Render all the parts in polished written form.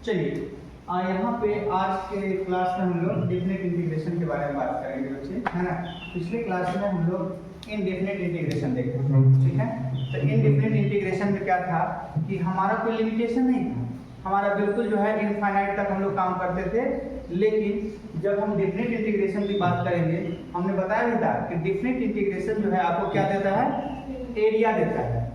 चलिए यहाँ पे आज के क्लास में हम लोग डेफिनेट इंटीग्रेशन के बारे में बात करेंगे बच्चे, है ना। पिछले क्लास में हम लोग इनडेफिनेट इंटीग्रेशन देखे थे, ठीक है। तो इनडेफिनेट इंटीग्रेशन में क्या था कि हमारा कोई लिमिटेशन नहीं था, हमारा बिल्कुल जो है इनफाइनाइट तक हम लोग काम करते थे। लेकिन जब हम डेफिनेट इंटीग्रेशन की बात करेंगे, हमने बताया भी था कि डेफिनेट इंटीग्रेशन जो है आपको क्या देता है, एरिया देता है।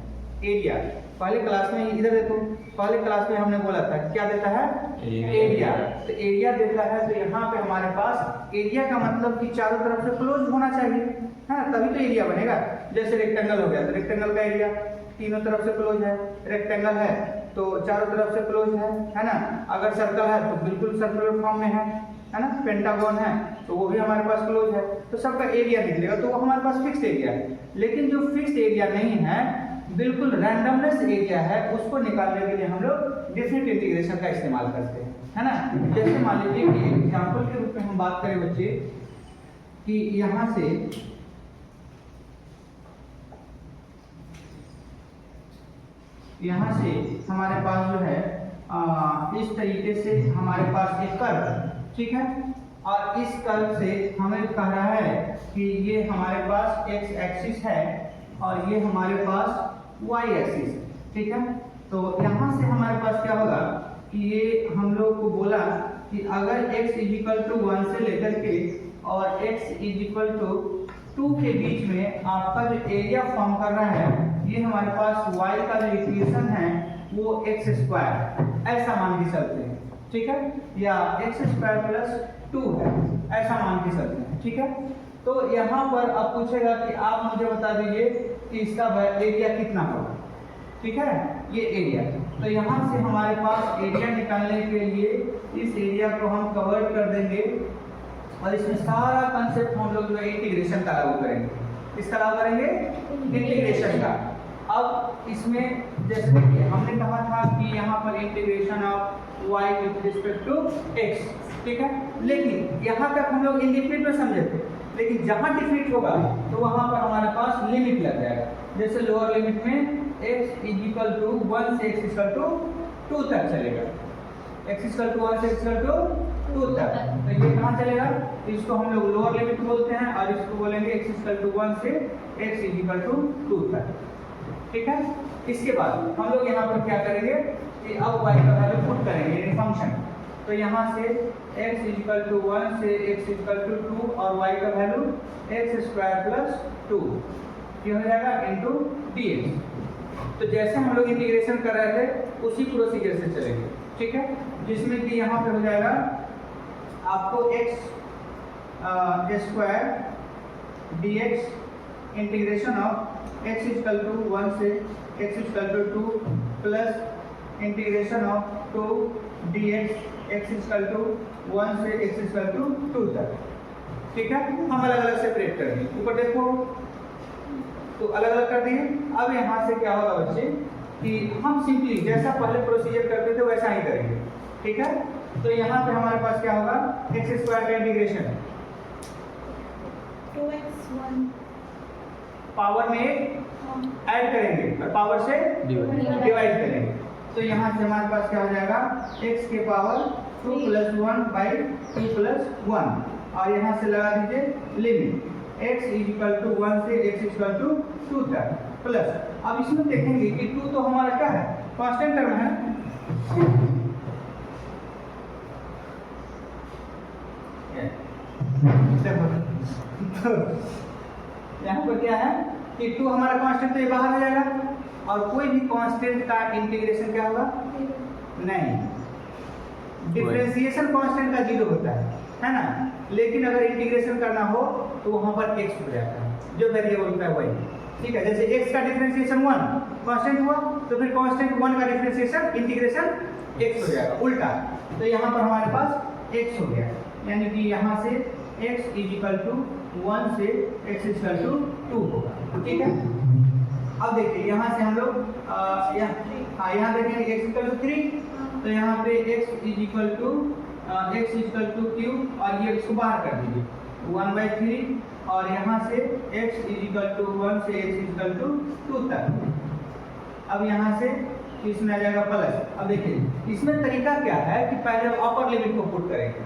एरिया पहले क्लास में इधर देखो, पहले क्लास में हमने बोला था क्या देता है, एरिया। तो एरिया देता है, तो यहाँ पे हमारे पास एरिया का मतलब कि चारों तरफ से क्लोज होना चाहिए, है ना, तभी तो एरिया बनेगा। जैसे रेक्टेंगल हो गया तो रेक्टेंगल का एरिया तीनों तरफ से क्लोज है, रेक्टेंगल है तो चारों तरफ से क्लोज है ना। अगर सर्कल है तो बिल्कुल सर्कुलर फॉर्म में है ना। पेंटागन है तो वो भी हमारे पास क्लोज है, तो सबका एरिया निकलेगा, तो वो हमारे पास फिक्स्ड एरिया है। लेकिन जो फिक्स्ड एरिया नहीं है, बिल्कुल रैंडमनेस एरिया है, उसको निकालने के लिए हम लोग डेफिनेट इंटीग्रेशन का इस्तेमाल करते हैं, है ना। जैसे मान लीजिए कि एग्जांपल के रूप में हम बात करें बच्चे कि यहाँ से हमारे पास जो है इस तरीके से हमारे पास एक कर्व, ठीक है, और इस कर्व से हमें कह रहा है कि ये हमारे पास x एक्सिस है और ये हमारे पास y एक्सिस है, ठीक है। तो यहाँ से हमारे पास क्या होगा कि ये हम लोग को बोला कि अगर x इक्वल टू 1 से लेकर के और x इक्वल टू 2 के बीच में आपका जो एरिया फॉर्म कर रहा है, ये हमारे पास y का जो इक्वेशन है वो x स्क्वायर ऐसा मान के चलते हैं, ठीक है, या x स्क्वायर प्लस 2 है ऐसा मान के चलते हैं, ठीक है। तो यहाँ पर अब पूछेगा कि आप मुझे बता दीजिए कि इसका एरिया कितना होगा, ठीक है, ये एरिया। तो यहाँ से हमारे पास एरिया निकालने के लिए इस एरिया को हम कवर कर देंगे और इसमें सारा कंसेप्ट हम लोग जो है इंटीग्रेशन का लागू करेंगे। किसका लागू करेंगे, इंटीग्रेशन का। अब इसमें जैसे देखिए हमने कहा था कि यहाँ पर integration of y with respect to x, ठीक है। लेकिन यहाँ तक हम लोग इंडेफिनिट में समझे थे, लेकिन जहाँ डिफिनिट होगा तो वहाँ पर हमारे पास लिमिट लग जाएगा। जैसे लोअर लिमिट में x इक्वल टू 1 से x इक्वल टू 2 तक चलेगा, x इक्वल टू 1 से x इक्वल टू 2 तक, तो ये कहाँ चलेगा, इसको हम लोग लोअर लिमिट बोलते हैं और इसको बोलेंगे x इक्वल टू 1 से x इक्वल टू 2 तक, ठीक है। इसके बाद हम लोग यहाँ पर क्या करेंगे कि अब y का वैल्यू पुट करेंगे यानी फंक्शन। तो यहाँ से x इक्वल टू 1 से x इक्वल टू 2 और y का वैल्यू x स्क्वायर प्लस 2 ये हो जाएगा इनटू dx। तो जैसे हम लोग इंटीग्रेशन कर रहे थे उसी प्रोसीजर से चलेंगे, ठीक है, जिसमें कि यहाँ पे हो जाएगा आपको x square dx integration of x equal to 1 से x equal to 2 plus integration of 2 dx x equal to 1 से x इक्वल टू 2 तक, ठीक है। हम अलग अलग सेपरेट कर देंगे, ऊपर देखो तो अलग अलग कर दिए। अब यहाँ से क्या होगा बच्चे कि हम सिंपली जैसा पहले प्रोसीजर करते थे वैसा ही करेंगे, ठीक है। तो यहाँ पे हमारे पास क्या होगा, x स्क्वायर का इंटीग्रेशन 2x1 पावर में ऐड करेंगे और पावर से डिवाइड करेंगे। तो यहाँ से हमारे पास क्या हो जाएगा, x के पावर 2 प्लस 1 बाई 2 प्लस 1 और यहाँ से लगा दीजिए लिमिट x इक्वल टू 1 से x इक्वल टू 2 तक प्लस। अब इसमें देखेंगे कि 2 तो हमारा क्या है, कांस्टेंट टर्म है, तो यहाँ पर क्या है कि 2 हमारा कांस्टेंट, तो ये बाहर आ जाएगा और कोई भी कांस्टेंट का इंटीग्रेशन क्या होगा, नहीं, डिफरेंशिएशन कांस्टेंट का 0 होता है ना। लेकिन अगर इंटीग्रेशन करना हो तो वहां पर x हो जाता है, जो वेरिएबल होता है वही, ठीक है। जैसे x का डिफरेंशिएशन 1 कांस्टेंट हुआ तो फिर कांस्टेंट 1 का डिफरेंशिएशन इंटीग्रेशन x हो जाएगा उल्टा। तो यहाँ पर हमारे पास x हो गया, यानी कि यहाँ से x इक्वल टू 1 से x इक्वल टू 2 होगा, ठीक है। अब देखिए यहाँ से हम लोग यहाँ देखेंगे x इक्वल टू 3, तो यहाँ पे x इक्वल टू क्यूब और ये इसको बाहर कर दीजिए 1/3 और यहाँ से x इक्वल टू 1 से x इक्वल टू 2 तक। अब यहाँ से इसमें आ जाएगा प्लस। अब देखिए इसमें तरीका क्या है कि पहले अपर लिमिट को पुट करेंगे,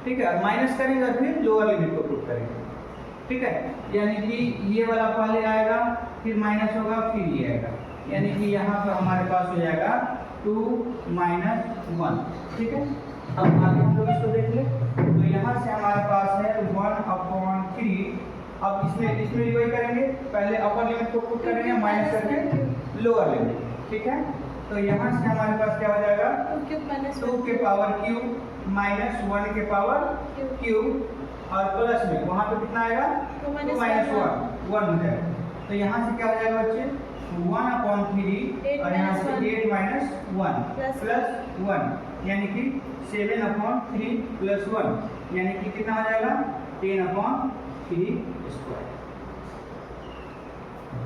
ठीक है, और माइनस करेंगे और फिर लोअर लिमिट को पुट करेंगे, ठीक है। यानी कि ये वाला पहले आएगा, फिर माइनस होगा, फिर ये आएगा, यानी कि यहाँ पर हमारे पास हो जाएगा 2 - 1, ठीक है। अब आगे हम लोग इसको देख ले, तो यहाँ से हमारे पास है 1/3। अब इसमें भी वही करेंगे, पहले अपर लिमिट को पुट करेंगे माइनस करके लोअर लिमिट, ठीक है। तो यहाँ से हमारे पास क्या हो जाएगा 2 के पावर क्यूब माइनस 1 के पावर क्यूब और प्लस में वहाँ पे कितना आएगा 2 - 1 हो जाएगा। तो यहाँ से क्या हो जाएगा बच्चे 1/3 और यहाँ से 8 - 1 प्लस 1 यानी कि 7/3 प्लस 1 यानी कि कितना हो जाएगा 10/3 स्क्वायर,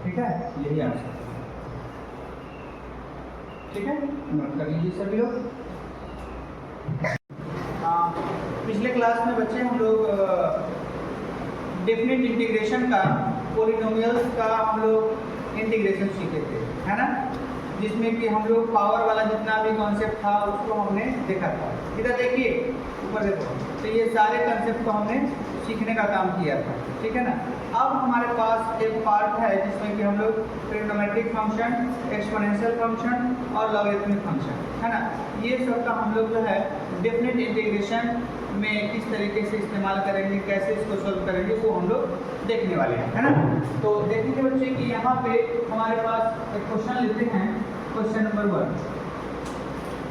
ठीक है। यही आंसर, ठीक है, नोट कर लीजिए सभी लोग। पिछले क्लास में बच्चे हम लोग डेफिनेट इंटीग्रेशन का, पॉलिनोमियल्स का हम लोग इंटीग्रेशन सीखे थे, है ना, जिसमें कि हम लोग पावर वाला जितना भी कॉन्सेप्ट था उसको हमने देखा था। इधर देखिए ऊपर देखो, तो ये सारे कॉन्सेप्ट को हमने सीखने का काम किया था, ठीक है ना। अब हमारे पास एक पार्ट है जिसमें कि हम लोग ट्रिग्नोमेट्रिक फंक्शन, एक्सपोनेंशियल फंक्शन और लॉगरिथमिक फंक्शन, है ना, ये सब का हम लोग जो है डेफिनेट इंटीग्रेशन में किस तरीके से इस्तेमाल करेंगे, कैसे इसको सॉल्व करेंगे, वो हम लोग देखने वाले हैं, है ना। तो देखेंगे बच्चे कि यहाँ पे हमारे पास एक क्वेश्चन लेते हैं, क्वेश्चन नंबर 1।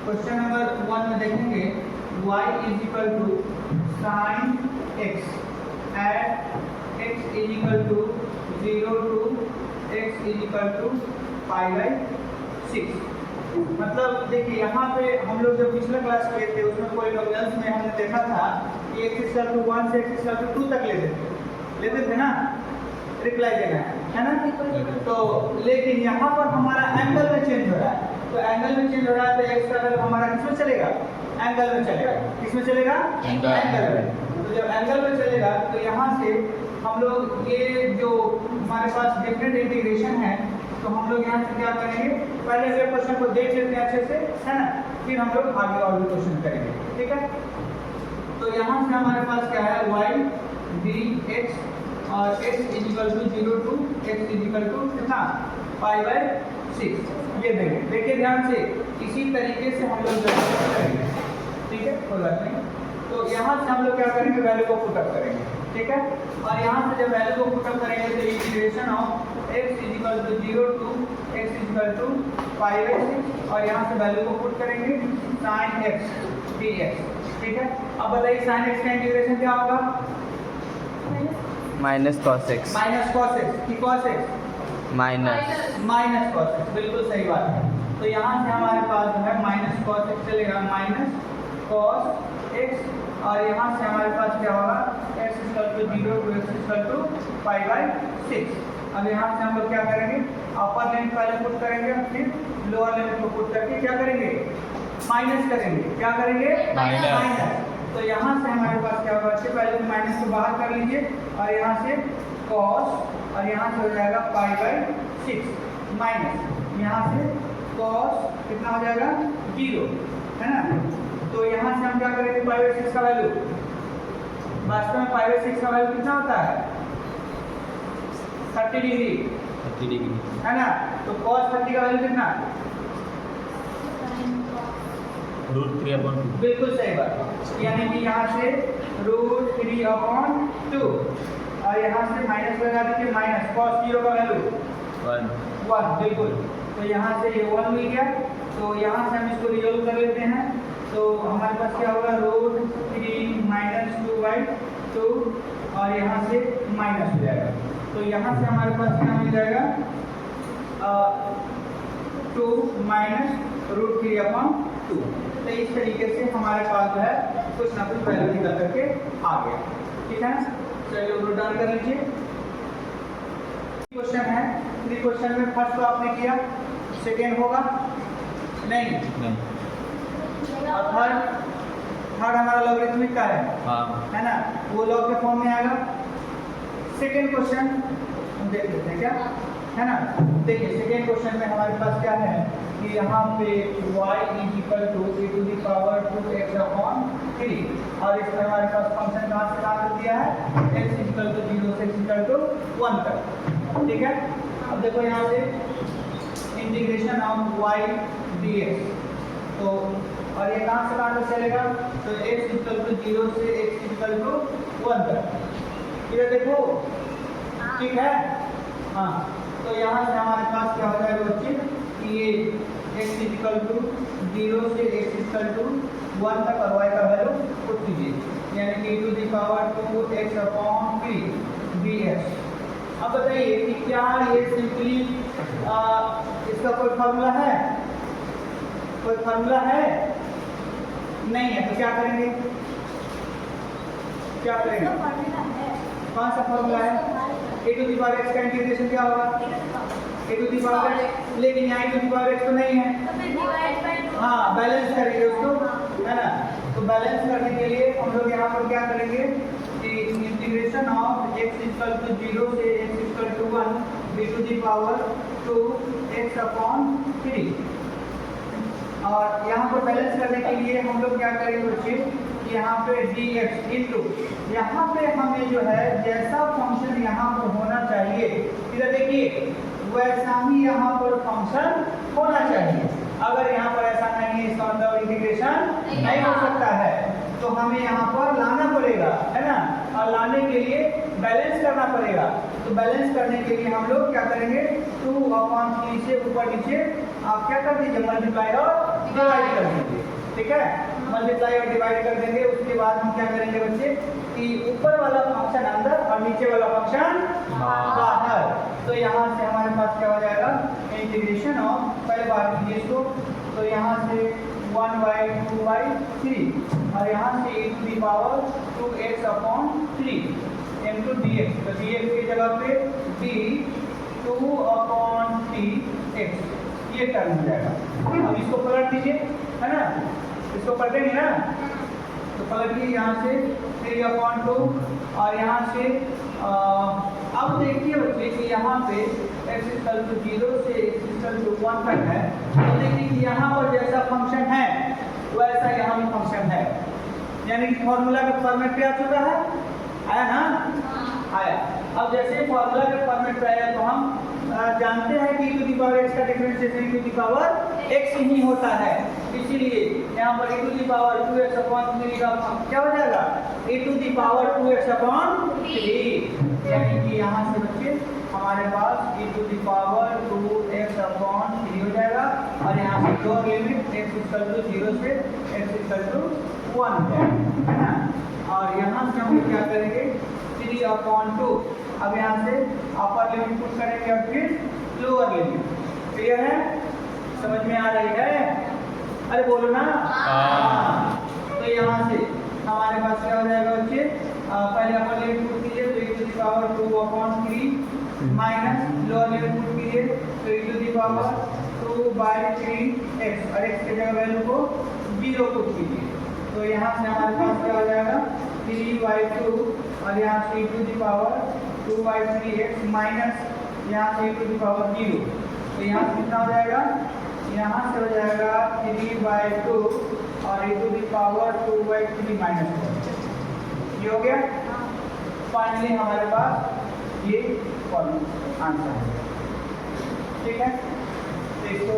क्वेश्चन नंबर 1 में देखेंगे y = sin x at x = 0 to x = π/6। मतलब देखिए यहाँ पे हम लोग जब पिछला क्लास किए थे उसमें पॉलिनोमियल्स में हमने देखा था कि x = 1 से x = 2 तक लेते थे ना, रिप्लाई देना है ना। तो लेकिन यहाँ पर हमारा एंगल में चेंज हो रहा है, तो एंगल में चेंज हो रहा है तो x का वैल्यू हमारा किसमें चलेगा, एंगल में चलेगा। किसमें चलेगा, एंगल में। तो जब एंगल में चलेगा तो यहाँ से हम लोग ये जो हमारे पास डेफिनेट इंटीग्रेशन है, तो हम लोग यहाँ से क्या करेंगे, पहले से क्वेश्चन को देख लेते हैं अच्छे से, है ना, फिर हम लोग आगे और भी क्वेश्चन करेंगे, ठीक है। तो यहाँ से हमारे पास क्या है y dx और x = 0 to x = कितना π/6। ये देखिए ध्यान से, इसी तरीके से हम लोग करेंगे, ठीक है, कोई बात नहीं। तो यहाँ से हम लोग क्या करेंगे, वैल्यू को पुट अप करेंगे, ठीक है। और यहाँ से जब वैल्यू को पुट अप करेंगे तो integration of x = 0 to x = π/6 और यहाँ से वैल्यू को पुट करेंगे sin x dx, ठीक है। अब बताइए sin x का इंटीग्रेशन क्या होगा, माइनस cos x कि cos x minus cos x, बिल्कुल सही बात है। तो यहाँ से हमारे पास जो है माइनस cos x चलेगा, माइनस cos x, और यहाँ से हमारे पास क्या होगा x = 0 to x = π/6। अब यहाँ से हम लोग क्या करेंगे, अपर लिमिट पहले पुट करेंगे, फिर लोअर लिमिट को पुट करके क्या करेंगे, माइनस करेंगे। क्या करेंगे, माइनस। तो यहाँ से हमारे पास क्या होगा, पहले माइनस को बाहर कर लीजिए और यहाँ से cos और यहाँ से हो जाएगा π/6 माइनस यहाँ से cos कितना हो जाएगा 0, है ना। तो यहाँ से हम क्या करेंगे, π/6 का वैल्यू, वास्तव में π/6 का वैल्यू कितना होता है 30 डिग्री, है ना। तो cos 30 का वैल्यू कितना, √3/2। बिल्कुल सही बात, यानी कि यहाँ से √3/2 और यहाँ से माइनस लगा दीजिए, माइनस cos 0 का वैल्यू 1, बिल्कुल। तो यहाँ से ये 1 मिल गया, तो यहाँ से हम इसको रिजोल्व कर लेते हैं। तो हमारे पास क्या होगा, √3 - 2/2 और यहाँ से माइनस हो जाएगा। तो यहाँ से हमारे पास क्या मिल जाएगा, 2 - √3/2। तो इस तरीके से हमारे पास जो है कुछ ना कुछ वैल्यू निकल करके आ गया, ठीक है। चलिए नोट डाउन कर लीजिए। क्वेश्चन है, 3 क्वेश्चन में फर्स्ट तो आपने किया, सेकेंड होगा नहीं, और थर्ड हमारा लॉगरिथमिक का है ना, वो लॉग के फॉर्म में आएगा। सेकेंड क्वेश्चन हम देख लेते हैं क्या, है ना। देखिए सेकेंड क्वेश्चन में हमारे पास क्या है कि यहाँ पे y is equal to e to the power 2x upon 3 और इसमें हमारे पास फंक्शन कहाँ से कहाँ तक दिया है x इक्वल टू 0 से x इक्वल टू 1 तक। ठीक है, अब देखो यहाँ से इंटीग्रेशन ऑफ y dx, तो और ये कहाँ से कहाँ तक चलेगा, तो x इक्वल टू 0 से x इक्वल टू 1 तक। इधर देखो, ठीक है, हाँ, तो यहाँ से हमारे पास क्या हो जाएगा बच्चे कि ये x इक्वल टू 0 से x इक्वल टू 1 तक और y का वैल्यू पुट कीजिए, यानी कि e to the power 2x upon 3 dx। अब बताइए कि क्या ये सिंपली इसका कोई फार्मूला है, कोई फार्मूला है नहीं है, तो क्या करेंगे, क्या करेंगे, कौन सा फार्मूला है, e to the power x का इंटीग्रेशन क्या होगा e to the power x, लेकिन यहाँ e to the power x तो नहीं है, हाँ बैलेंस करेंगे उसको, है ना। तो बैलेंस करने के लिए हम लोग यहाँ पर क्या करेंगे कि integration of x equal to 0 से x equal to 1 e to the power 2x upon 3, और यहाँ पर बैलेंस करने के लिए हम लोग क्या करेंगे बच्चे, यहाँ पे dx इंटू यहाँ पे हमें जो है जैसा फंक्शन यहाँ पर होना चाहिए, इधर देखिए वैसा ही यहाँ पर फंक्शन होना चाहिए। अगर यहाँ पर ऐसा नहीं है, इसका मतलब इंटीग्रेशन नहीं हो सकता है, तो हमें यहाँ पर लाना पड़ेगा, है ना, और लाने के लिए बैलेंस करना पड़ेगा। तो बैलेंस करने के लिए हम लोग क्या करेंगे, 2/3 से ऊपर नीचे आप क्या कर दीजिए, मल्टीप्लाई और डिवाइड कर दीजिए, ठीक है, मल्टीप्लाई और डिवाइड कर देंगे। उसके बाद हम क्या करेंगे बच्चे कि ऊपर वाला फंक्शन अंदर और नीचे वाला फंक्शन बाहर, तो यहाँ से हमारे पास क्या हो जाएगा इंटीग्रेशन ऑफ, पहले बात कीजिए इसको, तो यहाँ से 1/2/3 और यहाँ से e to the power 2x upon 3 into dx, तो dx की जगह पे d 2/3x ये टर्म हो जाएगा। अब इसको पलट दीजिए, है ना, इसको पलटेंगे ना, तो पलटिए यहाँ से 3/2 और यहाँ से अब देखिए बच्चे कि यहाँ पे x इक्वल टू 0 से x इक्वल टू 1 तक है, तो देखिए कि यहाँ पर जैसा फंक्शन है वैसा यहाँ भी फंक्शन है, यानी कि फॉर्मूला का फॉर्मेट पे आ चुका है, आया ना, आया। अब जैसे फॉर्मूला के फॉर्मेट पे आया तो हम जानते हैं कि e to the power x का differentiation e to the power x ही होता है, इसीलिए यहाँ पर e to the power 2x upon 3 का क्या हो जाएगा e to the power 2x upon 3, यानी कि यहाँ से बच्चे हमारे पास e to the power 2x upon 3 हो जाएगा, और यहाँ से lower limit x equal to 0 से x इक्वल टू 1 है ना, और यहाँ से हम क्या करेंगे 3/2, अब यहाँ से अपर लिमिट पुट करेंगे और फिर लोअर लिमिट, क्लियर है, समझ में आ रही है, अरे बोलो ना, तो यहाँ से हमारे पास क्या हो जाएगा बच्चे, पहले अपर लिमिट पुट कीजिए तो e to the power 2/3 minus lower limit put कीजिए तो e to the power 2/3x और x के जगह वैल्यू को 0 पुट कीजिए, तो यहाँ से हमारे पास क्या हो जाएगा 3/2 और यहाँ से e to the power 2/3x minus यहाँ से e टू द पावर 0, तो यहाँ से कितना हो जाएगा, यहाँ से हो जाएगा 3/2 और e to the power 2/3 minus 1, ये हो गया। फाइनली हमारे पास ये आंसर है, ठीक है, तो इसको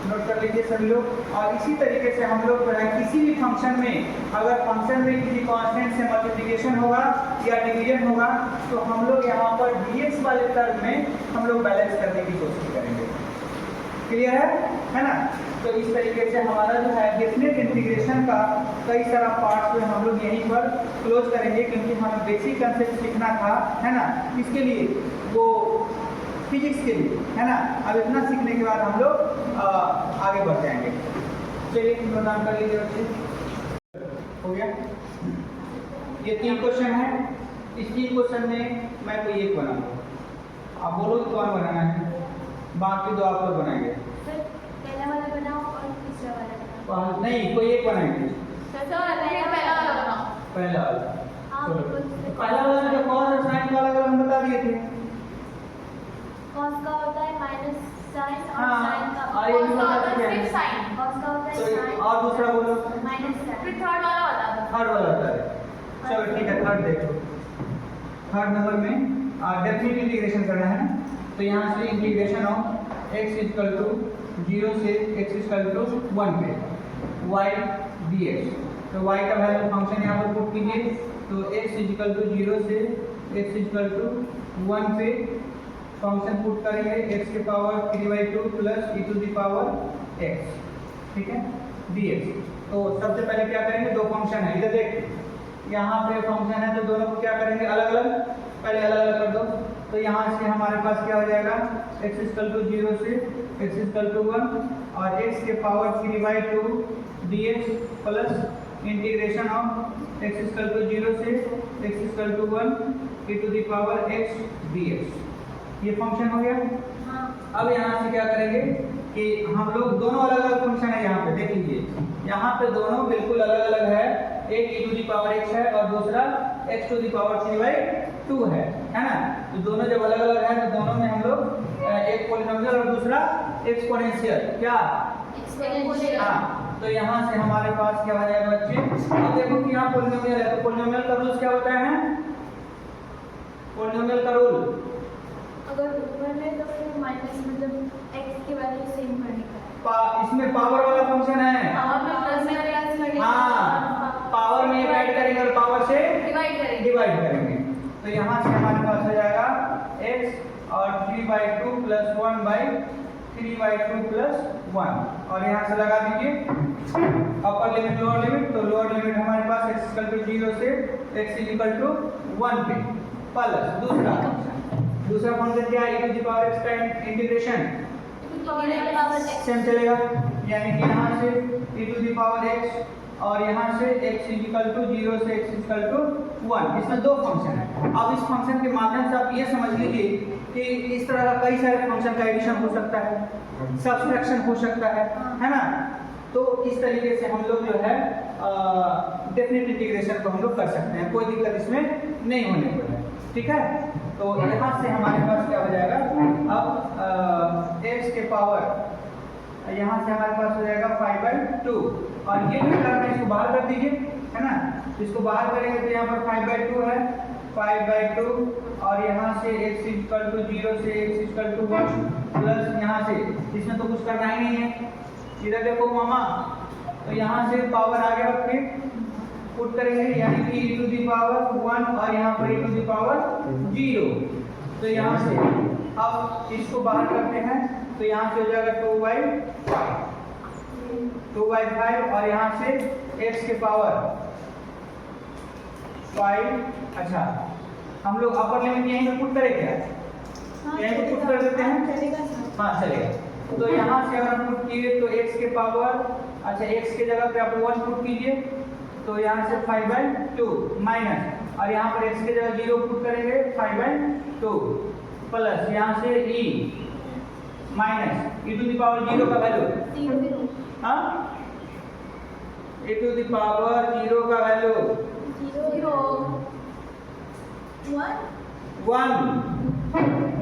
नोट कर लीजिए सभी लोग। और इसी तरीके से हम लोग जो है किसी भी फंक्शन में अगर फंक्शन में किसी कांस्टेंट से मल्टीप्लिकेशन होगा या डिवीजन होगा तो हम लोग यहाँ पर dx वाले टर्म में हम लोग बैलेंस करने की कोशिश करेंगे, क्लियर है ना। तो इस तरीके से हमारा जो है डेफिनेट इंटीग्रेशन का कई सारा पार्ट जो हम लोग यहीं पर क्लोज करेंगे, क्योंकि हमें बेसिक कंसेप्ट सीखना था, है ना, इसके लिए वो फिजिक्स के लिए, है ना। अब इतना सीखने के बाद हम लोग आगे बढ़ जाएंगे। चलिए प्रदान कर लीजिए बच्चे, हो गया, ये 3 क्वेश्चन है, इस 3 क्वेश्चन में मैं कोई एक बनाऊंगा, आप बोलो तो कौन बनाना है, बाकी 2 आप लोग बनाएंगे, पहला वाला बनाओ और दूसरा वाला बनाओ, नहीं कोई एक बनाएंगे, पहला वाला बनाओ, पहला वाला, हाँ, पहला वाला जो कॉस और साइन वाला हम बता दिए थे, कॉस का होता है माइनस साइन और हाँ, साइन का और ये भी कॉस का होता होता है है सिर्फ क्या? साइन कॉस का होता है तो साइन और दूसरा बोलो। माइनस साइन फिर थर्ड वाला बता दो थर्ड वाला होता है। चलो ठीक है, थर्ड देखो। थर्ड नंबर में डेफिनेट इंटीग्रेशन करना है ना, तो यहाँ से integration of x equal to 0 से x इक्वल टू 1 पे y dx। तो y का वैल्यू फंक्शन यहाँ पर पुट कीजिए, तो x इक्वल टू 0 से x इक्वल टू 1 पे फंक्शन पुट करेंगे x के power 3/2 plus e to the power x, ठीक है, dx। तो सबसे पहले क्या करेंगे, दो फंक्शन है इधर देख, यहाँ पे फंक्शन है तो दोनों को क्या करेंगे अलग अलग, पहले अलग अलग कर दो। तो यहाँ से हमारे पास क्या हो जाएगा, x इक्वल टू 0 से x इक्वल टू 1 और x के power 3/2 dx plus integration of x equal to 0 से x equal to 1 e to the power x dx। ये फंक्शन हो गया। हाँ अब यहाँ से क्या करेंगे कि हम लोग दोनों अलग अलग फंक्शन है, यहाँ पे देख लीजिए, यहाँ पे दोनों बिल्कुल अलग अलग है, एक e to the power x है और दूसरा x टू द पावर 3/2 है ना। तो दोनों जब अलग अलग है तो दोनों में हम लोग एक पॉलिनोमियल और दूसरा एक्सपोनेंशियल क्या, एक्सपोनेंशियल हाँ। तो यहाँ से हमारे पास क्या हो जाएगा बच्चे, अब देखो कि यहाँ पॉलिनोमियल है तो पॉलिनोमियल का रूल क्या होता है, पॉलिनोमियल का रूल अगर ऊपर में तो फिर माइनस मतलब x की वैल्यू सेम करने का है। इसमें पावर वाला फंक्शन है, पावर में प्लस में करेंगे हाँ, पावर में ऐड करेंगे और पावर से डिवाइड डिवाइड करेंगे। तो यहाँ से हमारे पास हो जाएगा x और 3/2 प्लस 1/3/2 प्लस 1 और यहाँ से लगा दीजिए अपर लिमिट लोअर लिमिट। तो लोअर लिमिट हमारे पास x इक्वल टू 0 से x इक्वल टू 1 पे प्लस दूसरा फंक्शन क्या है, e to the power x का इंटीग्रेशन सेम चलेगा, यानी कि यहाँ से e to the power x और यहाँ से x इक्वल टू 0 से x इक्वल टू 1। इसमें दो फंक्शन है। अब इस फंक्शन के माध्यम से आप ये समझ लीजिए कि इस तरह का कई सारे फंक्शन का एडिशन हो सकता है, सब्सट्रैक्शन हो सकता है ना। तो इस तरीके से हम लोग जो है डेफिनेट इंटीग्रेशन को हम लोग कर सकते हैं, कोई दिक्कत इसमें नहीं होने को है, ठीक है। तो यहाँ से हमारे पास क्या हो जाएगा, अब x के पावर यहाँ से हमारे पास हो जाएगा 5/2 और ये जो करना है इसको बाहर कर दीजिए, है ना। तो इसको बाहर करेंगे तो यहाँ पर 5/2 है, 5/2 और यहाँ से x इक्वल टू 0 से x इक्वल टू 1 प्लस यहाँ से इसमें तो कुछ करना ही नहीं है, इधर देखो मामा, तो यहाँ से पावर आगे रख के पुट करेंगे, यानी कि e टू द पावर 1 और यहाँ पर e टू द पावर 0। तो यहाँ से अब इसको बाहर करते हैं तो यहाँ से हो जाएगा 2/5 और यहाँ से x के पावर 5। अच्छा, हम लोग अपर लिमिट यहीं पे पुट करें क्या, यहीं पे पुट कर देते हैं, हाँ चलेगा। तो यहाँ से अगर हम पुट किए तो x के पावर, अच्छा x के जगह पे आप 1 पुट कीजिए, तो यहाँ से 5/2 माइनस और यहाँ पर x के जगह 0 पुट करेंगे 5/2 प्लस यहाँ से e minus e to the power 0 का वैल्यू, हाँ, e टू द पावर 0 का वैल्यू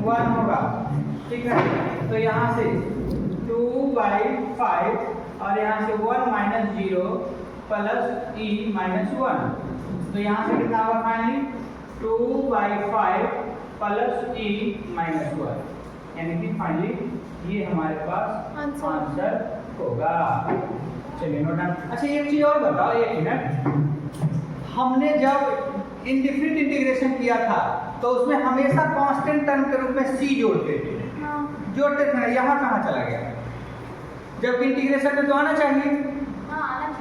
1 होगा, ठीक है। तो यहाँ से 2/5 और यहाँ से 1 माइनस 0 प्लस e माइनस 1। तो यहाँ से कितना होगा फाइनली 2/5 प्लस e माइनस 1, यानी कि फाइनली ये हमारे पास आंसर होगा। चलिए नोट डाउन। अच्छा एक चीज और बताओ, एक मिनट, हमने जब इनडिफिनिट इंटीग्रेशन किया था तो उसमें हमेशा कांस्टेंट टर्म के रूप में c जोड़ते थे, यहाँ कहाँ चला गया, जब इंटीग्रेशन में तो आना चाहिए,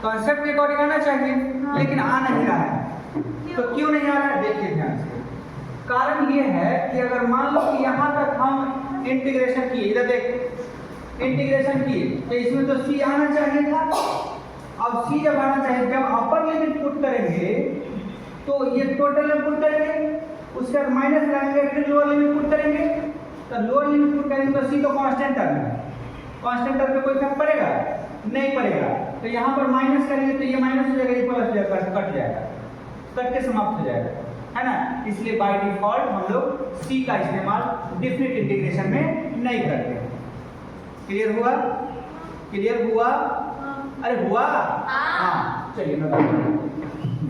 कॉन्सेप्ट के अकॉर्डिंग आना चाहिए, लेकिन आ नहीं रहा है। तो क्यों नहीं आ रहा है, देखिए ध्यान से। कारण ये है कि अगर मान लो कि यहाँ तक हम इंटीग्रेशन किए, इधर देख इंटीग्रेशन किए तो इसमें तो c आना चाहिए था। अब c जब आना चाहिए, जब अपर लिमिट पुट करेंगे तो ये टोटल में पुट करेंगे, उसके बाद माइनस लगाएंगे, फिर लोअर लिमिट पुट करेंगे, तो लोअर लिमिट पुट करेंगे तो c तो कांस्टेंट टर्म है, कांस्टेंट टर्म पे कोई फर्क पड़ेगा नहीं पड़ेगा। तो यहाँ पर माइनस करेंगे तो ये माइनस हो जाएगा, ये प्लस हो जाएगा, कट जाएगा, कट के समाप्त हो जाएगा, है ना। इसलिए बाय डिफॉल्ट हम लोग सी का इस्तेमाल डिफरेंट इंटीग्रेशन में नहीं करते। क्लियर हुआ? क्लियर हुआ? हाँ। अरे हुआ? हाँ। चलिए मैं बताता हूँ।